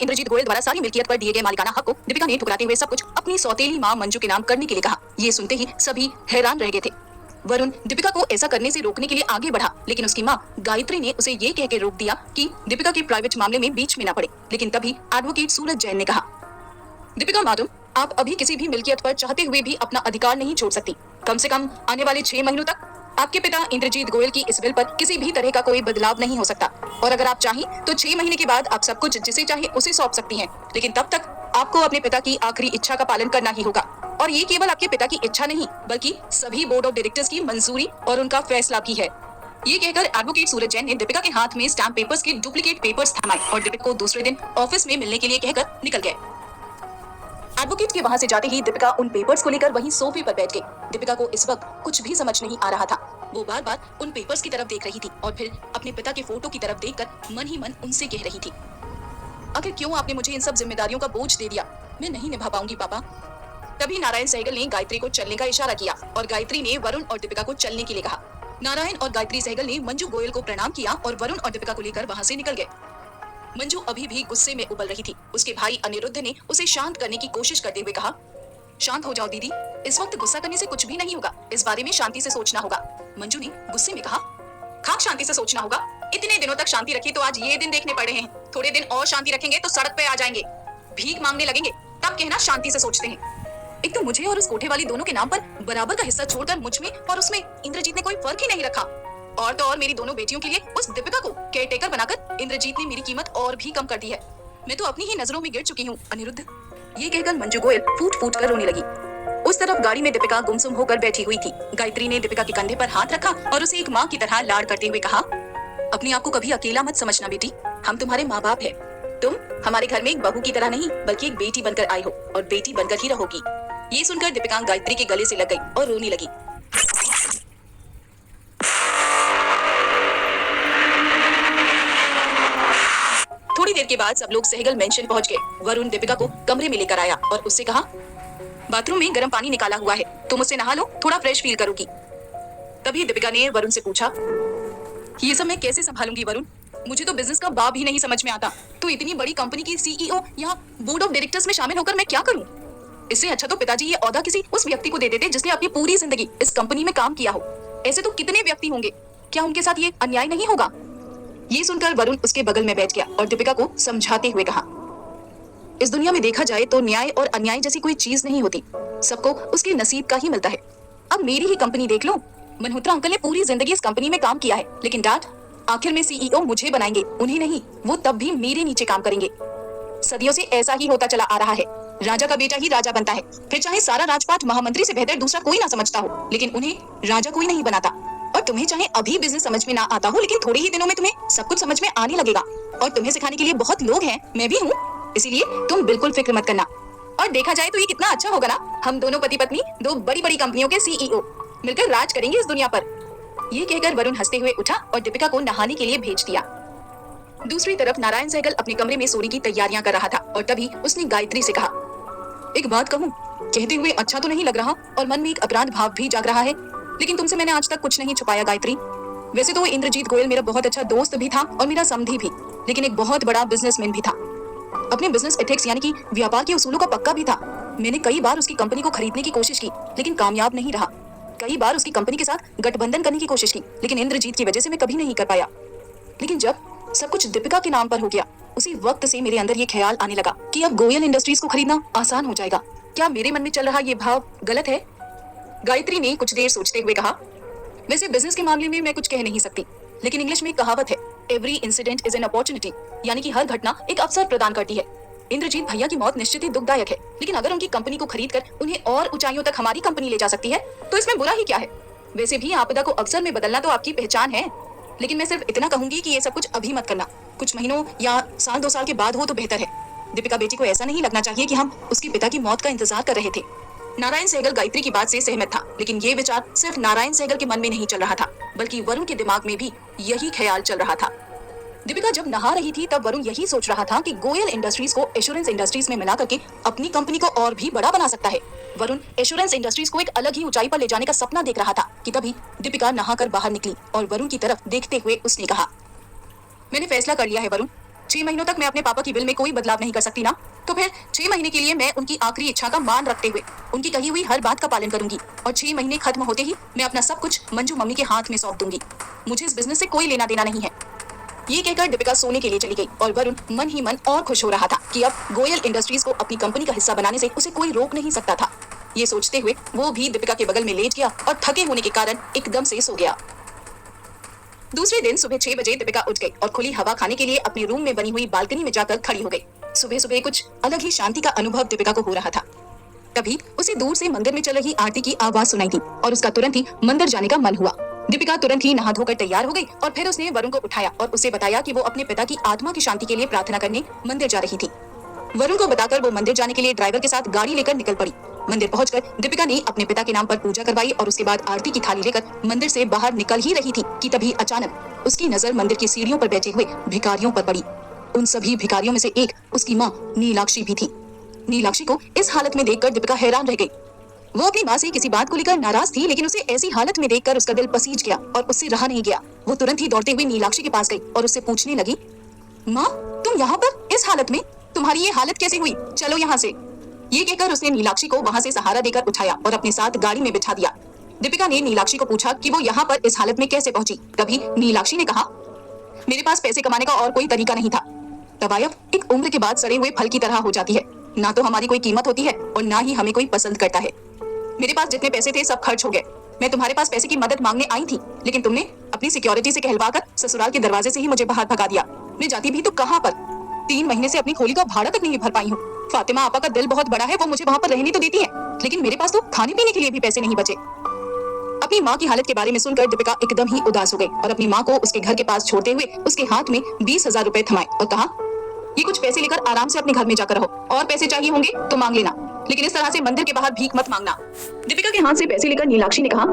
इंद्रजीत गोयल द्वारा सारी मिल्कियत पर दिए गए मालिकाना हक को दीपिका ने ठुकराते हुए सब कुछ अपनी सौतेली मां मंजू के नाम करने के लिए कहा। ये सुनते ही सभी हैरान रह गए थे। वरुण दीपिका को ऐसा करने से रोकने के लिए आगे बढ़ा, लेकिन उसकी मां गायत्री ने उसे ये कह के रोक दिया कि दीपिका के प्राइवेट मामले में बीच में न पड़े। लेकिन तभी एडवोकेट सूरज जैन ने कहा, दीपिका मैडम, आप अभी किसी भी मिल्कियत पर चाहते हुए भी अपना अधिकार नहीं छोड़ सकती। कम से कम आने वाले 6 महीनों तक आपके पिता इंद्रजीत गोयल की इस बिल पर किसी भी तरह का कोई बदलाव नहीं हो सकता। और अगर आप चाहें तो 6 महीने के बाद आप सब कुछ जिसे चाहे उसे सौंप सकती हैं। लेकिन तब तक आपको अपने पिता की आखिरी इच्छा का पालन करना ही होगा। और ये केवल आपके पिता की इच्छा नहीं, बल्कि सभी बोर्ड ऑफ डायरेक्टर्स की मंजूरी और उनका फैसला भी है। ये कहकर एडवोकेट सूरज जैन ने दीपिका के हाथ में स्टैम्प पेपर्स के डुप्लीकेट पेपर्स थमाए और दीपिका को दूसरे दिन ऑफिस में मिलने के लिए कहकर निकल गए। एडवोकेट के वहां से जाते ही दीपिका उन पेपर्स को लेकर वहीं सोफे पर बैठ गई। दीपिका को इस वक्त कुछ भी समझ नहीं आ रहा था। वो बार बार उन पेपर्स की तरफ देख रही थी और फिर अपने पिता के फोटो की तरफ देखकर मन ही मन उनसे कह रही थी, आखिर क्यों आपने मुझे इन सब जिम्मेदारियों का बोझ दे दिया? मैं नहीं निभा पाऊंगी पापा। तभी नारायण सहगल ने गायत्री को चलने का इशारा किया और गायत्री ने वरुण और दीपिका को चलने के लिए कहा। नारायण और गायत्री सहगल ने मंजू गोयल को प्रणाम किया और वरुण और दीपिका को लेकर वहां से निकल गए। मंजू अभी भी गुस्से में उबल रही थी। उसके भाई अनिरुद्ध ने उसे शांत करने की कोशिश करते हुए कहा, शांत हो जाओ दीदी, इस वक्त गुस्सा करने से कुछ भी नहीं होगा। इस बारे में शांति से सोचना होगा। मंजू ने गुस्से में कहा, खाक शांति से सोचना होगा? इतने दिनों तक शांति रखी तो आज ये दिन देखने पड़ रहे हैं। थोड़े दिन और शांति रखेंगे तो सड़क पे आ जाएंगे, भीख मांगने लगेंगे, तब कहना शांति से सोचते हैं। एक तो मुझे और उस कोठे वाली दोनों के नाम पर बराबर का हिस्सा छोड़कर मुझ में और उसमें इंद्रजीत ने कोई फर्क ही नहीं रखा। और तो और मेरी दोनों बेटियों के लिए उस दीपिका को केयरटेकर बनाकर इंद्रजीत ने मेरी कीमत और भी कम कर दी है। मैं तो अपनी ही नजरों में गिर चुकी हूँ अनिरुद्ध। ये कहकर मंजू गोयल फूट फूट कर रोने लगी। उस तरफ गाड़ी में दीपिका गुमसुम होकर बैठी हुई थी। गायत्री ने दीपिका के कंधे पर हाथ रखा और उसे एक माँ की तरह लाड करते हुए कहा, अपने आप को कभी अकेला मत समझना बेटी, हम तुम्हारे माँ बाप है। तुम हमारे घर में एक बहू की तरह नहीं बल्कि एक बेटी बनकर आई हो और बेटी बनकर ही रहोगी। ये सुनकर दीपिका गायत्री के गले से लग गई और रोने लगी। थोड़ी देर के बाद सब लोग सहगल मेंशन पहुंच गए। वरुण दीपिका को कमरे में लेकर आया और उससे कहा, बाथरूम में गर्म पानी निकाला हुआ है, तुम उससे नहा लो, थोड़ा फ्रेश फील करोगी। तभी दीपिका ने वरुण से पूछा, ये सब मैं कैसे संभालूंगी वरुण? मुझे तो बिजनेस का बा भी नहीं समझ में आता। तो इतनी बड़ी कंपनी की सीईओ यहाँ बोर्ड ऑफ डायरेक्टर्स में शामिल होकर मैं क्या करूँ? इससे अच्छा तो पिताजी ये ओहदा किसी उस व्यक्ति को दे देते जिसने अपनी पूरी जिंदगी इस कंपनी में काम किया हो। ऐसे तो कितने व्यक्ति होंगे, क्या उनके साथ ये अन्याय नहीं होगा? ये सुनकर वरुण उसके बगल में बैठ गया और दीपिका को समझाते हुए कहा, इस दुनिया में देखा जाए तो न्याय और अन्याय जैसी कोई चीज नहीं होती, सबको उसके नसीब का ही मिलता है। अब मेरी ही कंपनी देख लो, मल्होत्रा अंकल ने पूरी जिंदगी इस कंपनी में काम किया है, लेकिन डैड आखिर में सीईओ मुझे बनाएंगे, उन्हें नहीं। वो तब भी मेरे नीचे काम करेंगे। सदियों से ऐसा ही होता चला आ रहा है। राजा का बेटा ही राजा बनता है, फिर चाहे सारा राजपाट महामंत्री से बेहतर दूसरा कोई ना समझता हो, लेकिन उन्हें राजा कोई नहीं बनाता। और तुम्हें चाहे अभी बिजनेस समझ में ना आता हो, लेकिन थोड़े ही दिनों में तुम्हें सब कुछ समझ में आने लगेगा। और तुम्हें सिखाने के लिए बहुत लोग हैं, मैं भी हूँ, इसीलिए तुम बिल्कुल फिक्र मत करना। और देखा जाए तो ये कितना अच्छा होगा ना, हम दोनों पति पत्नी दो बड़ी बड़ी कंपनियों के सीईओ मिलकर राज करेंगे इस दुनिया पर। ये कहकर वरुण हंसते हुए उठा और दीपिका को नहाने के लिए भेज दिया। दूसरी तरफ नारायण सहगल अपने कमरे में सोने की तैयारियां कर रहा था और तभी उसने गायत्री से कहा, एक बात कहूँ, कहते हुए अच्छा तो नहीं लग रहा और मन में एक अपराध भाव भी जाग रहा है, लेकिन तुमसे मैंने आज तक कुछ नहीं छुपाया गायत्री। वैसे तो इंद्रजीत गोयल मेरा बहुत अच्छा दोस्त भी था और मेरा समधी भी, लेकिन एक बहुत बड़ा बिजनेसमैन भी था। अपने बिजनेस एथिक्स यानी कि व्यापार के उसूलों का पक्का भी था। मैंने कई बार उसकी कंपनी को खरीदने की कोशिश की, लेकिन कामयाब नहीं रहा। कई बार उसकी कंपनी के साथ गठबंधन करने की कोशिश की, लेकिन इंद्रजीत की वजह से मैं कभी नहीं कर पाया। लेकिन जब सब कुछ दीपिका के नाम पर हो गया, उसी वक्त से मेरे अंदर ये ख्याल आने लगा कि अब गोयल इंडस्ट्रीज को खरीदना आसान हो जाएगा। क्या मेरे मन में चल रहा ये भाव गलत है? गायत्री ने कुछ देर सोचते हुए कहा, वैसे बिजनेस के मामले में मैं कुछ कह नहीं सकती, लेकिन इंग्लिश में एक कहावत है, every incident is an opportunity, यानी कि हर घटना एक अवसर प्रदान करती है। इंद्रजीत भैया की मौत निश्चित ही दुखदायक है, लेकिन अगर उनकी कंपनी को खरीदकर उन्हें और ऊंचाइयों तक हमारी कंपनी ले जा सकती है तो इसमें बुरा ही क्या है? वैसे भी आपदा को अवसर में बदलना तो आपकी पहचान है, लेकिन मैं सिर्फ इतना कहूंगी कि ये सब कुछ अभी मत करना, कुछ महीनों या साल 2 साल के बाद हो तो बेहतर है। दीपिका बेटी को ऐसा नहीं लगना चाहिए कि हम उसके पिता की मौत का इंतजार कर रहे थे। नारायण सहगल गायत्री की बात से सहमत था, लेकिन ये विचार सिर्फ नारायण सहगल के मन में नहीं चल रहा था, बल्कि वरुण के दिमाग में भी यही ख्याल चल रहा था। दीपिका जब नहा रही थी तब वरुण यही सोच रहा था कि गोयल इंडस्ट्रीज को एश्योरेंस इंडस्ट्रीज में मिला करके अपनी कंपनी को और भी बड़ा बना सकता है। वरुण एश्योरेंस इंडस्ट्रीज को एक अलग ही ऊंचाई पर ले जाने का सपना देख रहा था कि तभी दीपिका नहाकर बाहर निकली और वरुण की तरफ देखते हुए उसने कहा, मैंने फैसला कर लिया है वरुण, 6 महीनों तक मैं अपने पापा की विल में कोई बदलाव नहीं कर सकती ना, तो फिर 6 महीने के लिए मैं उनकी आखिरी इच्छा का मान रखते हुए उनकी कही हुई हर बात का पालन करूंगी और 6 महीने खत्म होते ही मैं अपना सब कुछ मंजू मम्मी के हाथ में सौंप दूंगी। मुझे इस बिजनेस से कोई लेना देना नहीं है। ये कहकर दीपिका सोने के लिए चली गई और वरुण मन ही मन और खुश हो रहा था कि अब गोयल इंडस्ट्रीज को अपनी कंपनी का हिस्सा बनाने से उसे कोई रोक नहीं सकता था। ये सोचते हुए वो भी दीपिका के बगल में लेट गया और थके होने के कारण एकदम से सो गया। दूसरे दिन सुबह 6 बजे दीपिका उठ गई और खुली हवा खाने के लिए अपने रूम में बनी हुई बालकनी में जाकर खड़ी हो गई। सुबह सुबह कुछ अलग ही शांति का अनुभव दीपिका को हो रहा था। तभी उसे दूर से मंदिर में चल रही आरती की आवाज सुनाई दी और उसका तुरंत ही मंदिर जाने का मन हुआ। दीपिका तुरंत ही नहा धोकर तैयार हो गई और फिर उसने वरुण को उठाया और उसे बताया कि वो अपने पिता की आत्मा की शांति के लिए प्रार्थना करने मंदिर जा रही थी। वरुण को बताकर वो मंदिर जाने के लिए ड्राइवर के साथ गाड़ी लेकर निकल पड़ी। मंदिर पहुंचकर दीपिका ने अपने पिता के नाम पर पूजा करवाई और उसके बाद आरती की थाली लेकर मंदिर से बाहर निकल ही रही थी कि तभी अचानक उसकी नजर मंदिर की सीढ़ियों पर बैठे हुए भिखारियों पर पड़ी। उन सभी भिखारियों में से एक उसकी माँ नीलाक्षी भी थी। नीलाक्षी को इस हालत में देखकर दीपिका हैरान रह गई। वो अपनी माँ से किसी बात को लेकर नाराज थी, लेकिन उसे ऐसी हालत में देखकर उसका दिल पसीज गया और उससे रहा नहीं गया। वो तुरंत ही दौड़ते हुए नीलाक्षी के पास गई और उससे पूछने लगी, माँ तुम यहाँ पर इस हालत में, तुम्हारी ये हालत कैसे हुई? चलो यहाँ से। ये कहकर उसने नीलाक्षी को वहाँ से सहारा देकर उठाया और अपने साथ गाड़ी में बिठा दिया। दीपिका ने नीलाक्षी को पूछा कि वो यहाँ पर इस हालत में कैसे पहुंची। तभी नीलाक्षी ने कहा, मेरे पास पैसे कमाने का और कोई तरीका नहीं था। तवायफ एक उम्र के बाद सड़े हुए फल की तरह हो जाती है, ना तो हमारी कोई कीमत होती है और ना ही हमें कोई पसंद करता है। मेरे पास जितने पैसे थे सब खर्च हो गए। मैं तुम्हारे पास पैसे की मदद मांगने आई थी, लेकिन तुमने अपनी सिक्योरिटी से कहलवाकर ससुराल के दरवाजे से ही मुझे बाहर भगा दिया। मैं जाती भी तो कहाँ पर? 3 महीने से अपनी खोली का भाड़ा तक नहीं भर पाई हूँ। फातिमा आपा का दिल बहुत बड़ा है, वो मुझे वहाँ पर रहने तो देती है, लेकिन मेरे पास तो खाने पीने के लिए भी पैसे नहीं बचे। अपनी माँ की हालत के बारे में सुनकर दीपिका एकदम ही उदास हो गई और अपनी माँ को उसके घर के पास छोड़ते हुए उसके हाथ में 20,000 रुपए थमाए और कहा, ये कुछ पैसे लेकर आराम से अपने घर में जाकर रहो, और पैसे चाहिए होंगे तो मांग लेना, लेकिन इस तरह से मंदिर के बाहर भीख मत मांगना। दीपिका के हाथ से पैसे लेकर नीलाक्षी ने कहा,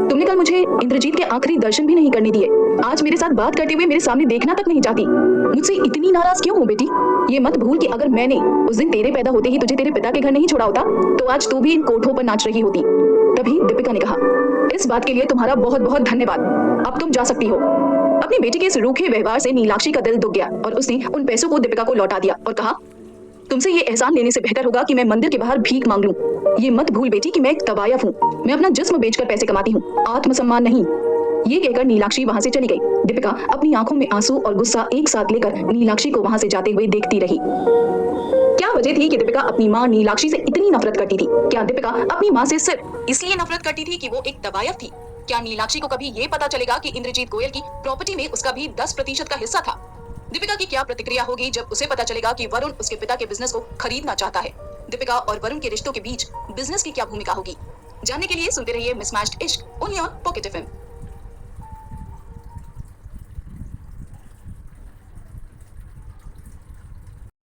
तुमने कल मुझे इंद्रजीत के आखिरी दर्शन भी नहीं करने दिए। आज मेरे साथ बात करते हुए मेरे सामने देखना तक नहीं चाहती। मुझसे इतनी नाराज क्यों हो बेटी? ये मत भूल कि अगर मैंने उस दिन तेरे पैदा होते ही तुझे तेरे पिता के घर नहीं छोड़ा होता तो आज तू भी इन कोठों पर नाच रही होती। तभी दीपिका ने कहा, इस बात के लिए तुम्हारा बहुत बहुत धन्यवाद, अब तुम जा सकती हो। अपनी बेटी के इस रूखे व्यवहार से नीलाक्षी का दिल दुख गया और उसने उन पैसों को दीपिका को लौटा दिया और कहा, तुमसे ये एहसान लेने से बेहतर होगा कि मैं मंदिर के बाहर भीख मांग लूं। ये मत भूल बेटी कि मैं एक तवायफ हूँ, मैं अपना जिस्म बेचकर पैसे कमाती हूँ, आत्मसम्मान नहीं। ये कहकर नीलाक्षी वहाँ से चली गई। दीपिका अपनी आंखों में आंसू और गुस्सा एक साथ लेकर नीलाक्षी को वहाँ से जाते हुए देखती रही। क्या वजह थी कि दीपिका अपनी माँ नीलाक्षी से इतनी नफरत करती थी? क्या दीपिका अपनी माँ से सिर्फ इसलिए नफरत करती थी कि वो एक तवायफ थी? क्या नीलाक्षी को कभी ये पता चलेगा कि इंद्रजीत गोयल की प्रॉपर्टी में उसका भी 10% का हिस्सा था? दीपिका की क्या प्रतिक्रिया होगी जब उसे पता चलेगा कि वरुण उसके पिता के बिजनेस को खरीदना चाहता है? दीपिका और वरुण के रिश्तों के बीच बिजनेस की क्या भूमिका होगी? जानने के लिए सुनते रहिए मिसमैच्ड इश्क ओनली ऑन पॉकेट एफएम।